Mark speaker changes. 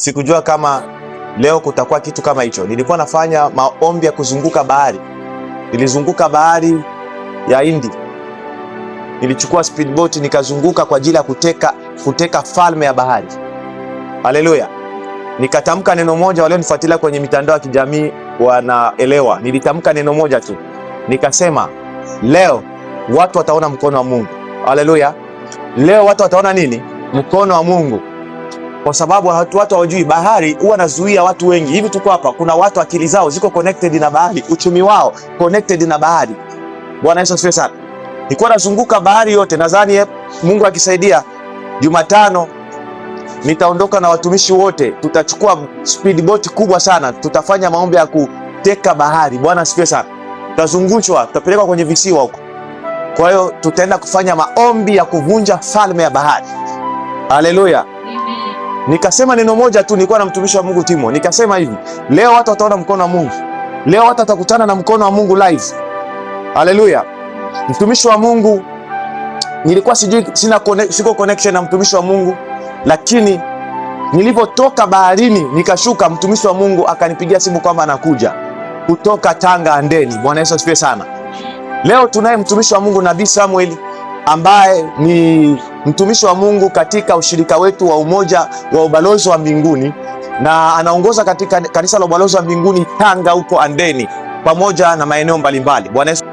Speaker 1: Sikujua kama leo kutakuwa kitu kama hicho. Nilikuwa nafanya maombi ya kuzunguka bahari. Nilizunguka bahari ya Hindi. Nilichukua speedboat nikazunguka kwa ajili ya kuteka falme ya bahari. Haleluya. Nikatamka neno moja, wale nifuatilia kwenye mitandao ya kijamii wanaelewa. Nilitamka neno moja tu. Nikasema, leo watu wataona mkono wa Mungu. Haleluya. Leo watu wataona nini? Mkono wa Mungu. Kwa sababu watu hawajui bahari huwa nazuia watu wengi. Hivi tuko hapa, kuna watu akili zao ziko connected na bahari, uchumi wao connected na bahari. Bwana Yesu asifiwe sana. Nilikuwa nazunguka bahari yote. Nadhani Mungu akisaidia Jumatano nitaondoka na watumishi wote. Tutachukua speedboat kubwa sana. Tutafanya maombi ya kuteka bahari. Bwana asifiwe sana. Tutazungushwa, tutapelekwa kwenye visiwa huko. Kwa hiyo tutaenda kufanya maombi ya kuvunja falme ya bahari. Haleluya. Nikasema neno moja tu, nilikuwa na mtumishi wa Mungu Timo. Nikasema hivi, leo watu wataona mkono wa Mungu. Leo watu watakutana na mkono wa Mungu live. Haleluya. Mtumishi wa Mungu, nilikuwa sijui, siko connection na mtumishi wa Mungu, lakini nilipotoka baharini nikashuka, mtumishi wa Mungu akanipigia simu kwamba anakuja kutoka Tanga Handeni. Bwana Yesu asifiwe sana. Leo tunaye mtumishi wa Mungu Nabii Samuel ambaye ni mtumishi wa Mungu katika ushirika wetu wa Umoja wa Ubalozi wa Mbinguni, na anaongoza katika kanisa la Ubalozi wa Mbinguni Tanga huko Handeni, pamoja na maeneo mbalimbali. Bwana Yesu